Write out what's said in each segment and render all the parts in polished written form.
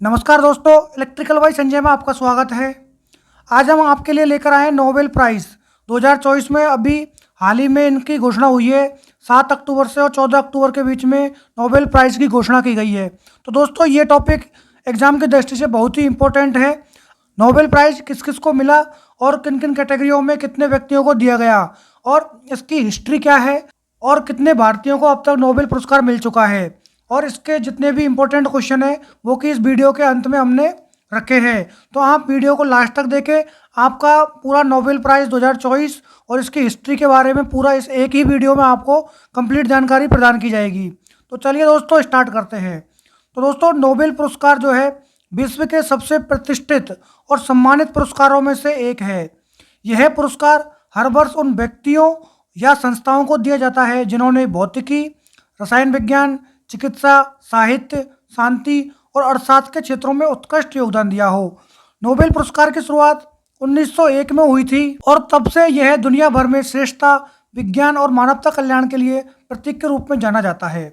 नमस्कार दोस्तों, electrical by Sanjay में आपका स्वागत है। आज हम आपके लिए लेकर आए नोबेल प्राइज़ 2024 में। अभी हाल ही में इनकी घोषणा हुई है। 7 अक्टूबर से और 14 अक्टूबर के बीच में नोबेल प्राइज़ की घोषणा की गई है। तो दोस्तों, ये टॉपिक एग्ज़ाम की दृष्टि से बहुत ही इम्पोर्टेंट है। नोबेल प्राइज़ किस किस को मिला और किन किन कैटेगरियों में कितने व्यक्तियों को दिया गया और इसकी हिस्ट्री क्या है और कितने भारतीयों को अब तक नोबेल पुरस्कार मिल चुका है, और इसके जितने भी इम्पोर्टेंट क्वेश्चन हैं वो कि इस वीडियो के अंत में हमने रखे हैं। तो आप वीडियो को लास्ट तक देखें। आपका पूरा नोबेल प्राइज़ 2024 और इसकी हिस्ट्री के बारे में पूरा इस एक ही वीडियो में आपको कंप्लीट जानकारी प्रदान की जाएगी। तो चलिए दोस्तों, स्टार्ट करते हैं। तो दोस्तों, नोबेल पुरस्कार जो है विश्व के सबसे प्रतिष्ठित और सम्मानित पुरस्कारों में से एक है। यह पुरस्कार हर वर्ष उन व्यक्तियों या संस्थाओं को दिया जाता है जिन्होंने भौतिकी, रसायन विज्ञान, चिकित्सा, साहित्य, शांति और अर्थशास्त्र के क्षेत्रों में उत्कृष्ट योगदान दिया हो। नोबेल पुरस्कार की शुरुआत 1901 में हुई थी और तब से यह दुनिया भर में श्रेष्ठता, विज्ञान और मानवता कल्याण के लिए प्रतीक के रूप में जाना जाता है।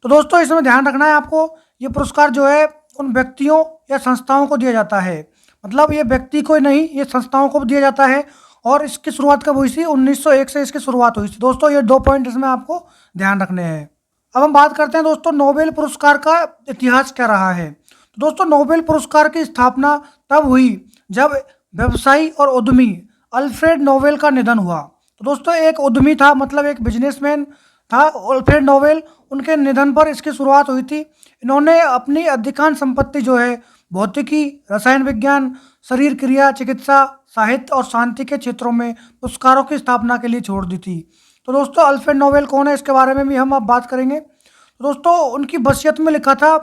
तो दोस्तों, इसमें ध्यान रखना है आपको, ये पुरस्कार जो है उन व्यक्तियों या संस्थाओं को दिया जाता है। मतलब ये व्यक्ति को नहीं, ये संस्थाओं को दिया जाता है। और इसकी शुरुआत कब हुई थी? 1901 से इसकी शुरुआत हुई थी। दोस्तों, ये 2 पॉइंट इसमें आपको ध्यान रखने हैं। अब हम बात करते हैं दोस्तों, नोबेल पुरस्कार का इतिहास क्या रहा है। तो दोस्तों, नोबेल पुरस्कार की स्थापना तब हुई जब व्यवसायी और उद्यमी अल्फ्रेड नोबेल का निधन हुआ। तो दोस्तों, एक उद्यमी था, मतलब एक बिजनेसमैन था अल्फ्रेड नोबेल। उनके निधन पर इसकी शुरुआत हुई थी। इन्होंने अपनी अधिकांश संपत्ति जो है भौतिकी, रसायन विज्ञान, शरीर क्रिया, चिकित्सा, साहित्य और शांति के क्षेत्रों में पुरस्कारों की स्थापना के लिए छोड़ दी थी। तो दोस्तों, अल्फ्रेड नोबेल कौन है, इसके बारे में भी हम अब बात करेंगे। तो दोस्तों, उनकी वसीयत में लिखा था,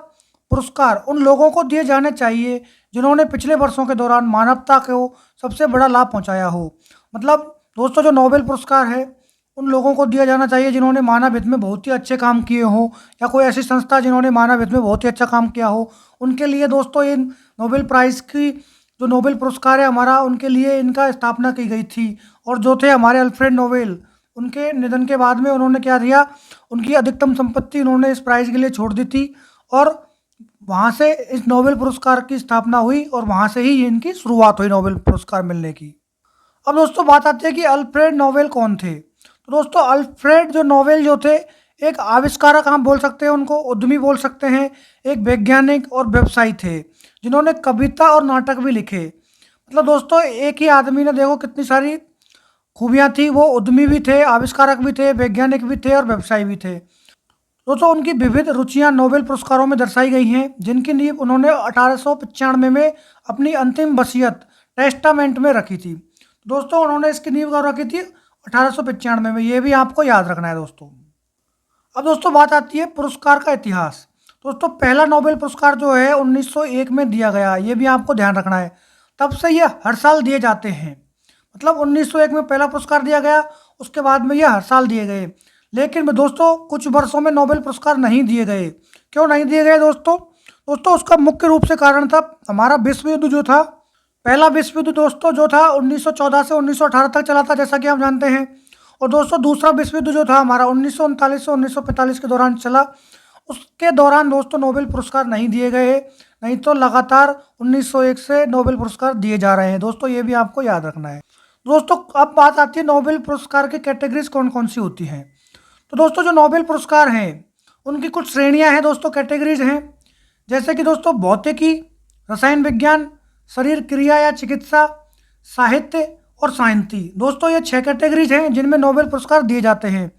पुरस्कार उन लोगों को दिए जाने चाहिए जिन्होंने पिछले वर्षों के दौरान मानवता को सबसे बड़ा लाभ पहुंचाया हो। मतलब दोस्तों, जो नोबेल पुरस्कार है उन लोगों को दिया जाना चाहिए जिन्होंने मानव हित में बहुत ही अच्छे काम किए हों, या कोई ऐसी संस्था जिन्होंने मानव हित में बहुत ही अच्छा काम किया हो, उनके लिए दोस्तों इन नोबेल प्राइज़ की जो नोबेल पुरस्कार है हमारा, उनके लिए इनका स्थापना की गई थी। और जो थे हमारे अल्फ्रेड नोबेल, उनके निधन के बाद में उन्होंने क्या दिया, उनकी अधिकतम संपत्ति उन्होंने इस प्राइज़ के लिए छोड़ दी थी। और वहाँ से इस नोबेल पुरस्कार की स्थापना हुई और वहाँ से ही इनकी शुरुआत हुई नोबेल पुरस्कार मिलने की। अब दोस्तों, बात आती है कि अल्फ्रेड नोबेल कौन थे। तो दोस्तों, अल्फ्रेड जो नोबेल जो थे, एक आविष्कारक आप बोल सकते हैं उनको, उद्यमी बोल सकते हैं, एक वैज्ञानिक और व्यवसायी थे जिन्होंने कविता और नाटक भी लिखे। मतलब दोस्तों, एक ही आदमी ने देखो कितनी सारी खूबियाँ थी। वो उद्यमी भी थे, आविष्कारक भी थे, वैज्ञानिक भी थे और व्यवसायी भी थे। दोस्तों, उनकी विविध रुचियां नोबेल पुरस्कारों में दर्शाई गई हैं, जिनकी नींव उन्होंने 1895 में अपनी अंतिम वसीयत टेस्टामेंट में रखी थी। दोस्तों, उन्होंने इसकी नींव कब रखी थी? 1895 में। ये भी आपको याद रखना है दोस्तों। अब दोस्तों, बात आती है पुरस्कार का इतिहास। दोस्तों, पहला नोबेल पुरस्कार जो है 1901 में दिया गया, ये भी आपको ध्यान रखना है। तब से ये हर साल दिए जाते हैं। मतलब 1901 में पहला पुरस्कार दिया गया, उसके बाद में ये हर साल दिए गए। लेकिन दोस्तों, कुछ वर्षों में नोबेल पुरस्कार नहीं दिए गए। क्यों नहीं दिए गए दोस्तों? दोस्तों, उसका मुख्य रूप से कारण था हमारा विश्व युद्ध जो था। पहला विश्व युद्ध दोस्तों जो था 1914 से 1918 तक चला था, जैसा कि आप जानते हैं। और दोस्तों, दूसरा विश्व युद्ध जो था हमारा 1939 से 1945 के दौरान चला। उसके दौरान दोस्तों नोबेल पुरस्कार नहीं दिए गए, नहीं तो लगातार 1901 से नोबेल पुरस्कार दिए जा रहे हैं। दोस्तों, ये भी आपको याद रखना है। दोस्तों, अब बात आती है नोबेल पुरस्कार की कैटेगरीज कौन कौन सी होती हैं। तो दोस्तों, जो नोबेल पुरस्कार हैं उनकी कुछ श्रेणियां हैं दोस्तों, कैटेगरीज हैं। जैसे कि दोस्तों भौतिकी, रसायन विज्ञान, शरीर क्रिया या चिकित्सा, साहित्य और शांति। दोस्तों, ये 6 कैटेगरीज हैं जिनमें नोबेल पुरस्कार दिए जाते हैं,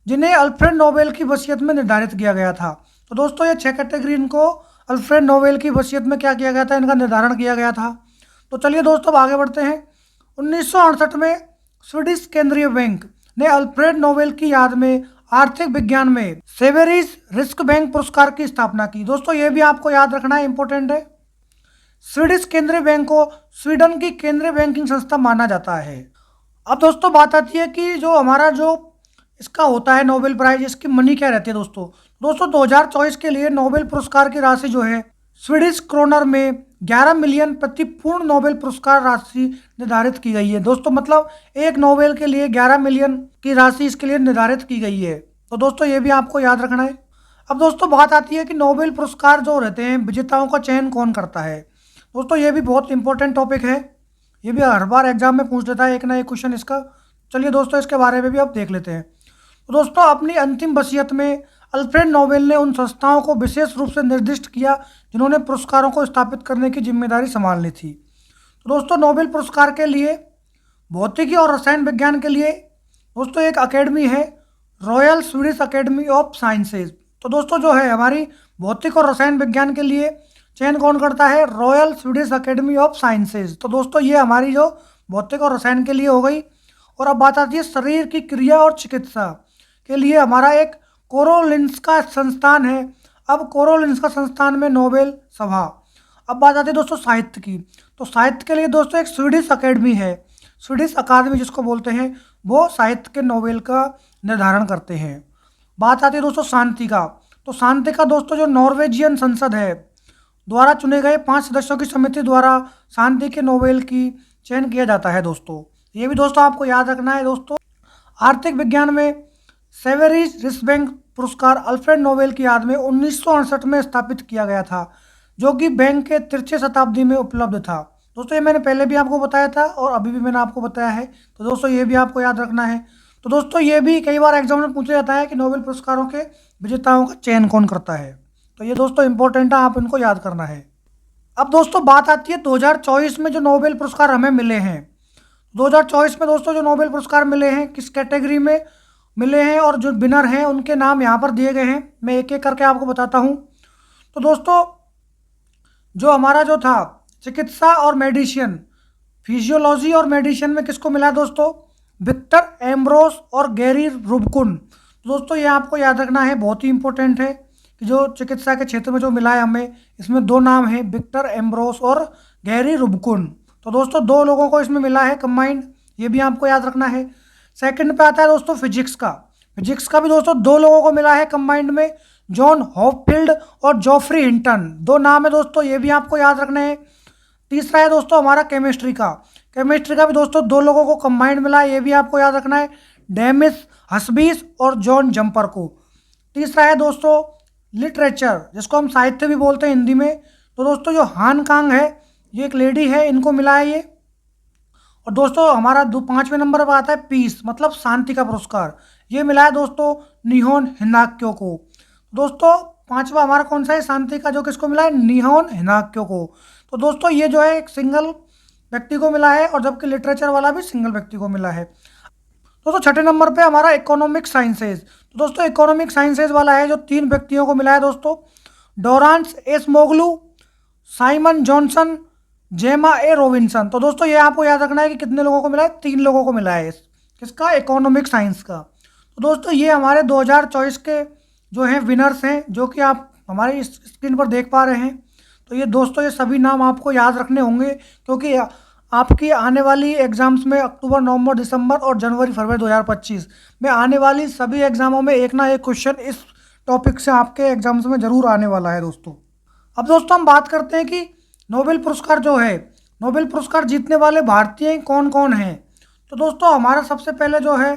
जिन्हें अल्फ्रेड नोबेल की वसीयत में निर्धारित किया गया था। तो दोस्तों, ये 6 कैटेगरी इनको अल्फ्रेड नोबेल की वसीयत में क्या किया गया था, इनका निर्धारण किया गया था। तो चलिए दोस्तों, अब आगे बढ़ते हैं। 1968 में स्वीडिश केंद्रीय बैंक ने अल्फ्रेड नोबेल की याद में आर्थिक विज्ञान में सेवेरिज रिस्क बैंक पुरस्कार की स्थापना की। दोस्तों, ये भी आपको याद रखना है, इंपॉर्टेंट है। स्वीडिश केंद्रीय बैंक को स्वीडन की केंद्रीय बैंकिंग संस्था माना जाता है। अब दोस्तों, बात आती है कि जो हमारा जो इसका होता है नोबेल प्राइज, इसकी मनी क्या रहती है दोस्तों। दोस्तों, 2024 के लिए नोबेल पुरस्कार की राशि जो है स्वीडिश क्रोनर में 11 मिलियन प्रति पूर्ण नोबेल पुरस्कार राशि निर्धारित की गई है। दोस्तों, मतलब एक नोबेल के लिए 11 मिलियन की राशि इसके लिए निर्धारित की गई है। तो दोस्तों, ये भी आपको याद रखना है। अब दोस्तों बात आती है कि नोबेल पुरस्कार जो रहते हैं विजेताओं का चयन कौन करता है। दोस्तों ये भी बहुत इंपॉर्टेंट टॉपिक है, ये भी हर बार एग्जाम में पूछ लेता है एक ना एक क्वेश्चन इसका। चलिए दोस्तों इसके बारे में भी अब देख लेते हैं। तो दोस्तों अपनी अंतिम वसीयत में अल्फ्रेड नोबेल ने उन संस्थाओं को विशेष रूप से निर्दिष्ट किया जिन्होंने पुरस्कारों को स्थापित करने की जिम्मेदारी संभालनी थी। तो दोस्तों नोबेल पुरस्कार के लिए भौतिकी और रसायन विज्ञान के लिए दोस्तों एक अकेडमी है, royal Swedish academy of sciences. तो दोस्तों जो है हमारी भौतिक और रसायन विज्ञान के लिए चयन कौन करता है, royal Swedish academy of sciences. तो दोस्तों ये हमारी जो भौतिक और रसायन के लिए हो गई। और अब बात आती है शरीर की क्रिया और चिकित्सा के लिए हमारा एक कोरोलिंस्का संस्थान है। अब कोरोलिंस्का संस्थान में नोबेल सभा। अब बात आती है दोस्तों साहित्य की। तो साहित्य के लिए दोस्तों एक स्वीडिश अकेडमी है, स्वीडिश अकादमी जिसको बोलते हैं, वो साहित्य के नोबेल का निर्धारण करते हैं। बात आती है दोस्तों शांति का। तो शांति का दोस्तों जो नॉर्वेजियन संसद है द्वारा चुने गए 5 सदस्यों की समिति द्वारा शांति के नोबेल की चयन किया जाता है। दोस्तों ये भी दोस्तों आपको याद रखना है। दोस्तों आर्थिक विज्ञान में सेवेरिज रिस्बैंक पुरस्कार अल्फ्रेड नोबेल की याद में 1968 में स्थापित किया गया था, जो कि बैंक के तिरछे शताब्दी में उपलब्ध था। दोस्तों ये मैंने पहले भी आपको बताया था और अभी भी मैंने आपको बताया है, तो दोस्तों ये भी आपको याद रखना है। तो दोस्तों ये भी कई बार एग्जाम में पूछा जाता है कि नोबेल पुरस्कारों के विजेताओं का चयन कौन करता है। तो ये दोस्तों इंपॉर्टेंट है, आप इनको याद करना है। अब दोस्तों बात आती है 2024 में जो नोबेल पुरस्कार हमें मिले हैं। 2024 में दोस्तों जो नोबेल पुरस्कार मिले हैं किस कैटेगरी में मिले हैं और जो विनर हैं उनके नाम यहाँ पर दिए गए हैं, मैं एक एक करके आपको बताता हूँ। तो दोस्तों जो हमारा जो था चिकित्सा और मेडिसिन, फिजियोलॉजी और मेडिसिन में किसको मिला है दोस्तों, विक्टर एम्ब्रोस और गैरी रुबकुन। दोस्तों ये आपको याद रखना है, बहुत ही इंपॉर्टेंट है कि जो चिकित्सा के क्षेत्र में जो मिला है हमें, इसमें 2 नाम हैं, विक्टर एम्ब्रोस और गैरी रुबकुन। तो दोस्तों 2 लोगों को इसमें मिला है कंबाइंड, ये भी आपको याद रखना है। सेकंड पे आता है दोस्तों फिजिक्स का। फिजिक्स का भी दोस्तों 2 लोगों को मिला है कंबाइंड में, जॉन हॉपफील्ड और जॉफ्री हिंटन। 2 नाम है दोस्तों, ये भी आपको याद रखना है। तीसरा है दोस्तों हमारा केमिस्ट्री का। केमिस्ट्री का भी दोस्तों 2 लोगों को कंबाइंड मिला है, ये भी आपको याद रखना है, डेमिस हस्बीस और जॉन जंपर को। तीसरा है दोस्तों लिटरेचर, जिसको हम साहित्य भी बोलते हैं हिंदी में। तो दोस्तों जो हान कांग है, ये एक लेडी है, इनको मिला है ये। और दोस्तों हमारा 5वें नंबर पर आता है पीस, मतलब शांति का पुरस्कार, ये मिला है दोस्तों निहोन हिनाक्यो को। दोस्तों 5वां हमारा कौन सा है शांति का, जो किसको मिला है, निहोन हिनाक्यो को। तो दोस्तों ये जो है एक सिंगल व्यक्ति को मिला है, और जबकि लिटरेचर वाला भी सिंगल व्यक्ति को मिला है। दोस्तों 6ठे नंबर पे हमारा इकोनॉमिक साइंसेज। तो दोस्तों इकोनॉमिक साइंसेज वाला है जो 3 व्यक्तियों को मिला है दोस्तों, डोरांस एस मोगलू, साइमन जॉनसन, जेमा ए रोबिन्सन। तो दोस्तों ये आपको याद रखना है कि कितने लोगों को मिला है, 3 लोगों को मिला है किसका, इकोनॉमिक साइंस का। तो दोस्तों ये हमारे 2024 के जो हैं विनर्स हैं, जो कि आप हमारी इस स्क्रीन पर देख पा रहे हैं। तो ये दोस्तों ये सभी नाम आपको याद रखने होंगे, क्योंकि आपकी आने वाली एग्ज़ाम्स में अक्टूबर, नवंबर, दिसंबर और जनवरी, फरवरी 2025 में आने वाली सभी एग्ज़ामों में एक ना एक क्वेश्चन इस टॉपिक से आपके एग्ज़ाम्स में ज़रूर आने वाला है दोस्तों। अब दोस्तों हम बात करते हैं कि नोबेल पुरस्कार जो है, नोबेल पुरस्कार जीतने वाले भारतीय कौन कौन हैं। तो दोस्तों हमारा सबसे पहले जो है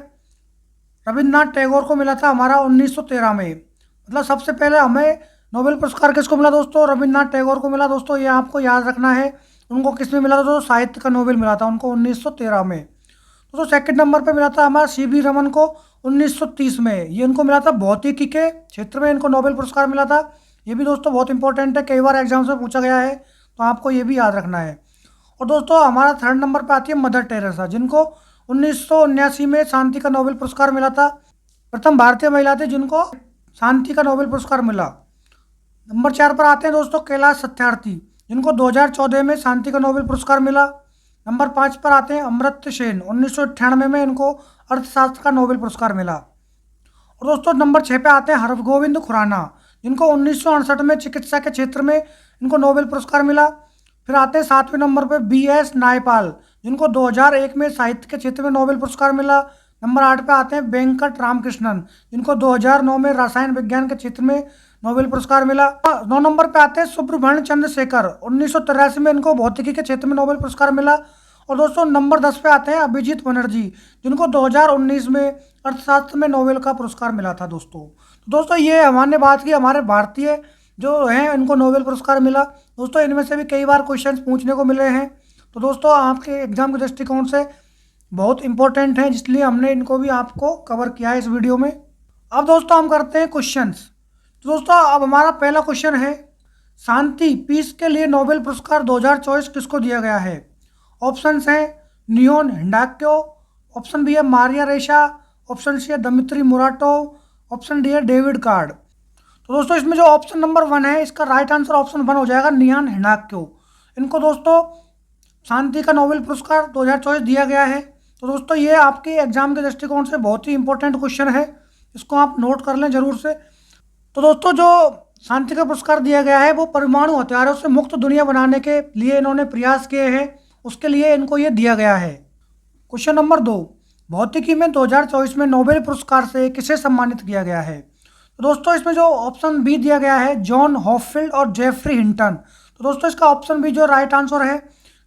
रविन्द्रनाथ टैगोर को मिला था हमारा 1913 में। मतलब सबसे पहले हमें नोबेल पुरस्कार किसको मिला दोस्तों, रविन्द्रनाथ टैगोर को मिला। दोस्तों ये आपको याद रखना है, उनको किस में मिला था दोस्तों, साहित्य का नोबेल मिला था उनको 1913 में। दोस्तों सेकंड नंबर पे मिला था हमारा सीवी रमन को 1930 में, ये इनको मिला था भौतिकी के क्षेत्र में इनको नोबेल पुरस्कार मिला था। ये भी दोस्तों बहुत इंपॉर्टेंट है, कई बार एग्जाम्स में पूछा गया है, तो आपको ये भी याद रखना है। और दोस्तों हमारा थर्ड नंबर पर आती है मदर टेरेसा, जिनको 1979 में शांति का नोबेल पुरस्कार मिला था। प्रथम भारतीय महिला थी जिनको शांति का नोबेल पुरस्कार मिला। नंबर 4 पर आते हैं दोस्तों कैलाश सत्यार्थी, जिनको 2014 में शांति का नोबेल पुरस्कार मिला। नंबर 5 पर आते हैं अमर्त्य सेन, 1998 में इनको अर्थशास्त्र का नोबेल पुरस्कार मिला। और दोस्तों नंबर 6 पे आते हैं हरगोविंद खुराना, जिनको 1968 में चिकित्सा के क्षेत्र में इनको नोबेल पुरस्कार मिला। फिर आते हैं 7वें नंबर पे BS नायपाल, जिनको 2001 में साहित्य के क्षेत्र में नोबेल पुरस्कार मिला। नंबर 8 पे आते हैं वेंकट रामकृष्णन, जिनको 2009 में रसायन विज्ञान के क्षेत्र में नोबेल पुरस्कार मिला। 9 नंबर पे आते हैं सुब्रमण्य चंद्रशेखर, 1983 में इनको भौतिकी के क्षेत्र में नोबेल पुरस्कार मिला। और दोस्तों नंबर 10 पे आते हैं अभिजीत बनर्जी, जिनको 2019 में अर्थशास्त्र में नोबेल का पुरस्कार मिला था दोस्तों। दोस्तों ये हमने बात की हमारे भारतीय जो हैं इनको नोबेल पुरस्कार मिला। दोस्तों इनमें से भी कई बार क्वेश्चंस पूछने को मिले हैं, तो दोस्तों आपके एग्जाम के दृष्टिकोण से बहुत इंपॉर्टेंट हैं, इसलिए हमने इनको भी आपको कवर किया है इस वीडियो में। अब दोस्तों हम करते हैं क्वेश्चंस। तो दोस्तों अब हमारा पहला क्वेश्चन है, शांति पीस के लिए नोबेल पुरस्कार 2024 किसको दिया गया है? ऑप्शंस हैं नियोन हिंडाक्यो, ऑप्शन बी है मारिया रेशा, ऑप्शन सी है दमित्री मुराटोव, ऑप्शन डी है डेविड कार्ड। तो दोस्तों इसमें जो ऑप्शन नंबर 1 है इसका राइट आंसर ऑप्शन 1 हो जाएगा, नियान हिंडाक्यो। इनको दोस्तों शांति का नोबेल पुरस्कार 2024 दिया गया है। तो दोस्तों ये आपके एग्जाम के दृष्टिकोण से बहुत ही इंपॉर्टेंट क्वेश्चन है, इसको आप नोट कर लें जरूर से। तो दोस्तों जो शांति का पुरस्कार दिया गया है वो परमाणु हथियारों से मुक्त दुनिया बनाने के लिए इन्होंने प्रयास किए हैं, उसके लिए इनको ये दिया गया है। क्वेश्चन नंबर 2, भौतिकी में 2024 में नोबेल पुरस्कार से किसे सम्मानित किया गया है? तो दोस्तों इसमें जो ऑप्शन बी दिया गया है जॉन हॉपफील्ड और जेफरी हिंटन। तो दोस्तों इसका ऑप्शन बी जो राइट आंसर है,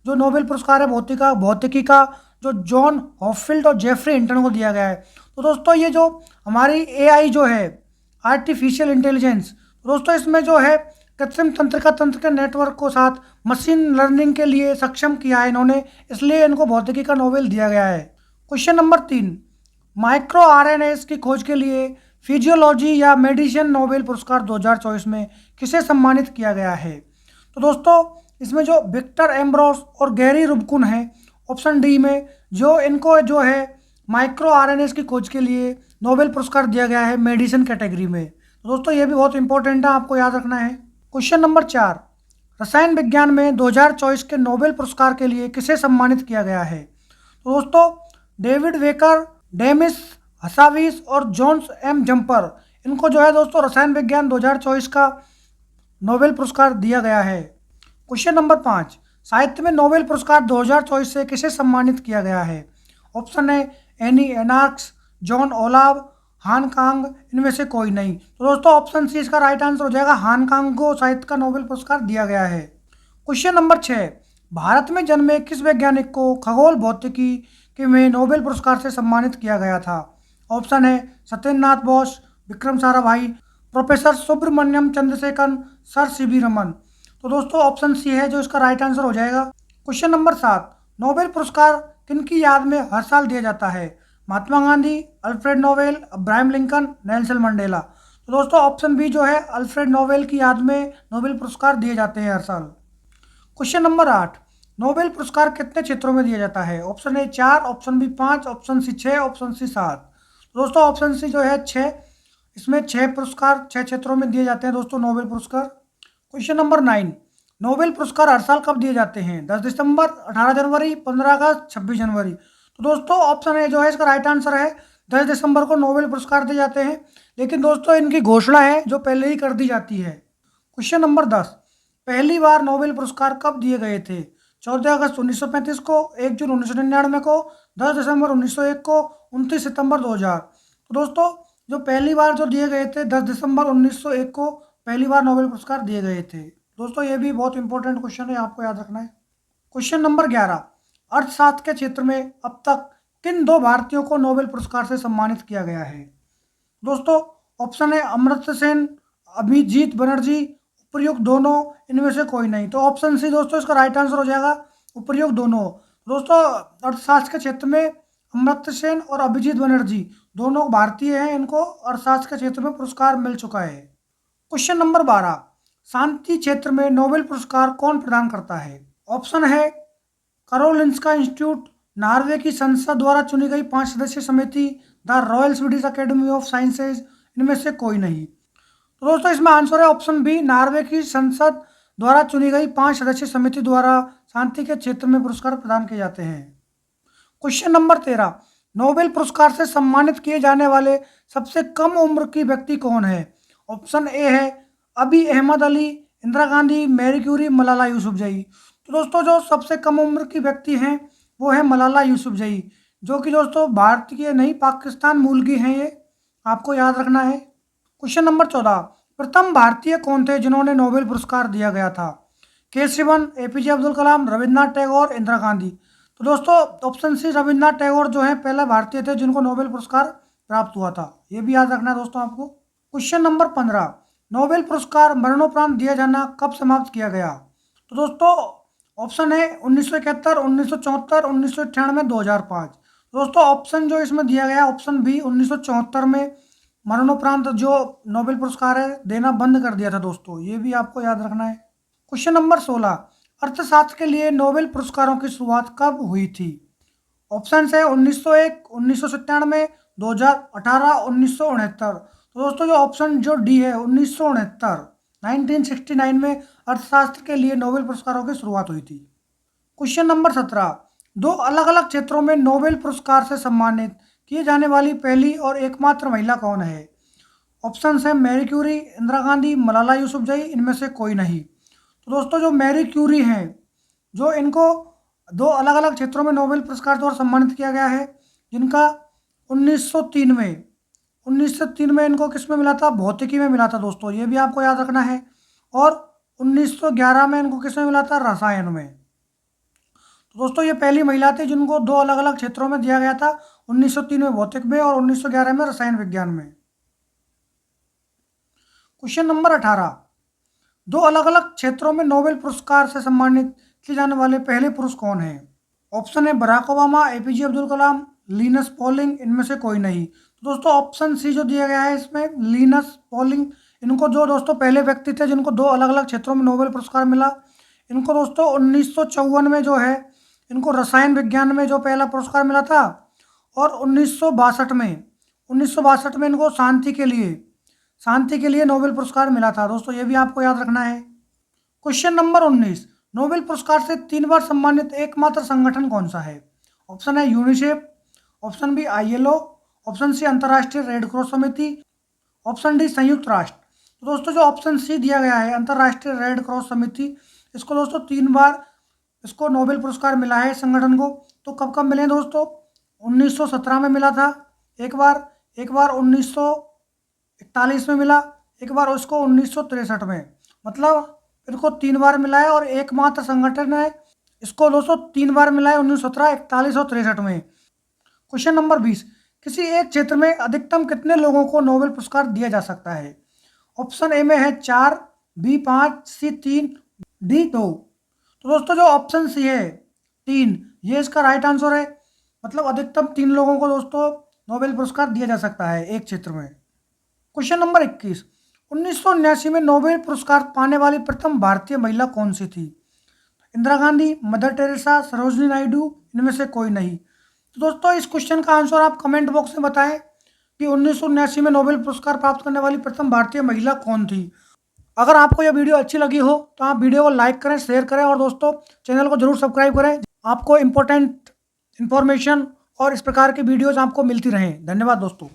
जो नोबेल पुरस्कार है भौतिकी का जो जॉन हॉपफील्ड और जेफरी हिंटन को दिया गया है। तो दोस्तों ये जो हमारी एआई जो है आर्टिफिशियल इंटेलिजेंस, दोस्तों इसमें जो है कृत्रिम तंत्र के नेटवर्क को साथ मशीन लर्निंग के लिए सक्षम किया है इन्होंने, इसलिए इनको भौतिकी का नोबेल दिया गया है। क्वेश्चन नंबर 3, माइक्रो आरएनएस की खोज के लिए फिजियोलॉजी या मेडिसिन नोबेल पुरस्कार 2024 में किसे सम्मानित किया गया है? तो दोस्तों इसमें जो विक्टर एम्ब्रोस और गैरी रुबकुन है ऑप्शन डी में, जो इनको जो है माइक्रो आरएनएस की खोज के लिए नोबेल पुरस्कार दिया गया है मेडिसिन कैटेगरी में। तो दोस्तों ये भी बहुत इंपॉर्टेंट है, आपको याद रखना है। क्वेश्चन नंबर 4, रसायन विज्ञान में 2024 के नोबेल पुरस्कार के लिए किसे सम्मानित किया गया है? तो दोस्तों डेविड वेकर, डेमिस हसाविस और जॉन्स एम जम्पर, इनको जो है दोस्तों रसायन विज्ञान 2024 का नोबेल पुरस्कार दिया गया है। क्वेश्चन नंबर 5, साहित्य में नोबेल पुरस्कार 2024 से किसे सम्मानित किया गया है? ऑप्शन है एनी एनार्क्स, जॉन ओलाव, हान कांग, इनमें से कोई नहीं। तो दोस्तों ऑप्शन सी इसका राइट आंसर हो जाएगा, हान कांग को साहित्य का नोबेल पुरस्कार दिया गया है। क्वेश्चन नंबर 6, भारत में जन्मे किस वैज्ञानिक को खगोल भौतिकी के में नोबेल पुरस्कार से सम्मानित किया गया था? ऑप्शन है सत्येंद्रनाथ बोस, विक्रम साराभाई, प्रोफेसर सुब्रमण्यम चंद्रशेखर, सर सीवी रमन। तो दोस्तों ऑप्शन सी है जो इसका राइट आंसर हो जाएगा। क्वेश्चन नंबर 7, नोबेल पुरस्कार किनकी याद में हर साल दिया जाता है? Mahatma Gandhi, Alfred Nobel, Abraham Lincoln, Nelson Mandela. तो दोस्तों ऑप्शन बी जो है अल्फ्रेड नोबेल की याद में नोबेल पुरस्कार दिए जाते हैं हर साल। क्वेश्चन नंबर 8, नोबेल पुरस्कार कितने क्षेत्रों में दिया जाता है? Option A 4, option B 5, option C 6, option C 7। दोस्तों ऑप्शन सी जो है 6, इसमें 6 पुरस्कार 6 क्षेत्रों में दिए जाते हैं दोस्तों नोबेल पुरस्कार। क्वेश्चन नंबर 9, नोबेल पुरस्कार हर साल कब दिए जाते हैं? 10 दिसंबर, 18 जनवरी, 15 अगस्त, 26 जनवरी। तो दोस्तों ऑप्शन ए जो है इसका राइट आंसर है, 10 दिसंबर को नोबेल पुरस्कार दिए जाते हैं, लेकिन दोस्तों इनकी घोषणा है जो पहले ही कर दी जाती है। क्वेश्चन नंबर 10, पहली बार नोबेल पुरस्कार कब दिए गए थे? 14 अगस्त 1935 को, 1 जून 1999 को, 10 दिसंबर 1901 को, 29 सितंबर 2000। तो दोस्तों जो पहली बार जो दिए गए थे 10 दिसंबर 1901 को पहली बार नोबेल पुरस्कार दिए गए थे। दोस्तों ये भी बहुत इंपॉर्टेंट क्वेश्चन है, आपको याद रखना है। क्वेश्चन नंबर 11, अर्थशास्त्र के क्षेत्र में अब तक किन 2 भारतीयों को नोबेल पुरस्कार से सम्मानित किया गया है? दोस्तों ऑप्शन है अमर्त्य सेन, अभिजीत बनर्जी, उपयुक्त दोनों, इनमें से कोई नहीं। तो ऑप्शन सी दोस्तों इसका राइट आंसर हो जाएगा, उपयुक्त दोनों। दोस्तों अर्थशास्त्र के क्षेत्र में अमर्त्य सेन और अभिजीत बनर्जी दोनों भारतीय हैं, इनको अर्थशास्त्र के क्षेत्र में पुरस्कार मिल चुका है। क्वेश्चन नंबर 12, शांति क्षेत्र में नोबेल पुरस्कार कौन प्रदान करता है? ऑप्शन है करोलिंस्का इंस्टीट्यूट, नॉर्वे की संसद द्वारा चुनी गई 5 सदस्यीय समिति, the royal Swedish academy of sciences, इनमें से कोई नहीं। तो दोस्तों इसमें आंसर है ऑप्शन बी, नॉर्वे की संसद द्वारा चुनी गई 5 सदस्यीय समिति द्वारा शांति के क्षेत्र में पुरस्कार प्रदान किए जाते हैं। क्वेश्चन नंबर 13, नोबेल पुरस्कार से सम्मानित किए जाने वाले सबसे कम उम्र की व्यक्ति कौन है? ऑप्शन ए है अबी अहमद अली, इंदिरा गांधी, मैरी क्यूरी, मलाला यूसुफजई। तो दोस्तों जो सबसे कम उम्र की व्यक्ति हैं वो है मलाला यूसुफजई, जो कि दोस्तों भारत की नहीं पाकिस्तान मूल की हैं, ये आपको याद रखना है। क्वेश्चन नंबर 14, प्रथम भारतीय कौन थे जिन्होंने नोबेल पुरस्कार दिया गया था? के शिवन, एपीजे अब्दुल कलाम, रविन्द्रनाथ टैगोर, इंदिरा गांधी। तो दोस्तों ऑप्शन सी रविन्द्रनाथ टैगोर जो है पहला भारतीय थे जिनको नोबेल पुरस्कार प्राप्त हुआ था, ये भी याद रखना है दोस्तों आपको। क्वेश्चन नंबर 15, नोबेल पुरस्कार मरणोपरांत दिया जाना कब समाप्त किया गया? तो दोस्तों ऑप्शन है 1971, 1974, 1998, 2005। दोस्तों ऑप्शन जो इसमें दिया गया है ऑप्शन बी 1974 में मरणोपरांत जो नोबेल पुरस्कार है देना बंद कर दिया था दोस्तों, ये भी आपको याद रखना है। क्वेश्चन नंबर 16, अर्थशास्त्र के लिए नोबेल पुरस्कारों की शुरुआत कब हुई थी? ऑप्शन है 1901, 1997, 2018, 1969। तो दोस्तों जो ऑप्शन जो डी है 1969, 1969 में अर्थशास्त्र के लिए नोबेल पुरस्कारों की शुरुआत हुई थी। क्वेश्चन नंबर 17, दो अलग अलग क्षेत्रों में नोबेल पुरस्कार से सम्मानित किए जाने वाली पहली और एकमात्र महिला कौन है? ऑप्शन है मैरी क्यूरी, इंदिरा गांधी, मलाला यूसुफजई, इनमें से कोई नहीं। तो दोस्तों जो मैरी क्यूरी हैं, जो इनको दो अलग अलग क्षेत्रों में नोबेल पुरस्कार द्वारा सम्मानित किया गया है, जिनका 1903 में इनको किस में मिला था? भौतिकी में मिला था दोस्तों, ये भी आपको याद रखना है। और 1911 में इनको किस में मिला था? रसायन में। तो दोस्तों ये पहली महिला थी जिनको दो अलग अलग क्षेत्रों में दिया गया था, 1903 में भौतिक में और 1911 में रसायन विज्ञान में। क्वेश्चन नंबर 18, दो अलग अलग क्षेत्रों में नोबेल पुरस्कार से सम्मानित किए जाने वाले पहले पुरुष कौन हैं? ऑप्शन है Barack Obama, APJ Abdul Kalam, Linus Pauling, इनमें से कोई नहीं। तो दोस्तों ऑप्शन सी जो दिया गया है इसमें लिनस पॉलिंग, इनको जो दोस्तों पहले व्यक्ति थे जिनको दो अलग अलग क्षेत्रों में नोबेल पुरस्कार मिला। इनको दोस्तों 1954 में जो है इनको रसायन विज्ञान में जो पहला पुरस्कार मिला था, और 1962 में इनको शांति के लिए नोबेल पुरस्कार मिला था दोस्तों, ये भी आपको याद रखना है। क्वेश्चन नंबर 19, नोबेल पुरस्कार से 3 बार सम्मानित एकमात्र संगठन कौन सा है? ऑप्शन है UNICEF, option B ILO, option C अंतर्राष्ट्रीय रेड क्रॉस समिति, ऑप्शन डी संयुक्त राष्ट्र। तो दोस्तों जो ऑप्शन सी दिया गया है अंतर्राष्ट्रीय रेड क्रॉस समिति, इसको दोस्तों 3 बार इसको नोबेल पुरस्कार मिला है संगठन को। तो कब कब मिले दोस्तों? 1917 में मिला था एक बार 1941 में मिला, एक बार उसको 1963 में। मतलब इनको 3 बार मिला है और एकमात्र संगठन है इसको दोस्तों 3 बार मिला है, 1917, 41 और 63 में। क्वेश्चन नंबर 20, किसी एक क्षेत्र में अधिकतम कितने लोगों को नोबेल पुरस्कार दिया जा सकता है? ऑप्शन ए में है 4, बी 5, सी 3, डी 2। तो दोस्तों जो ऑप्शन सी है 3, ये इसका राइट आंसर है। मतलब अधिकतम 3 लोगों को दोस्तों नोबेल पुरस्कार दिया जा सकता है एक क्षेत्र में। क्वेश्चन नंबर 21, 1979 में नोबेल पुरस्कार पाने वाली प्रथम भारतीय महिला कौन सी थी? इंदिरा गांधी, मदर टेरेसा, सरोजनी नायडू, इनमें से कोई नहीं। तो दोस्तों इस क्वेश्चन का आंसर आप कमेंट बॉक्स में बताएं कि 1979 में नोबेल पुरस्कार प्राप्त करने वाली प्रथम भारतीय महिला कौन थी। अगर आपको यह वीडियो अच्छी लगी हो तो आप वीडियो को लाइक करें, शेयर करें और दोस्तों चैनल को जरूर सब्सक्राइब करें। आपको इम्पोर्टेंट इन्फॉर्मेशन और इस प्रकार की वीडियोज़ आपको मिलती रहें। धन्यवाद दोस्तों।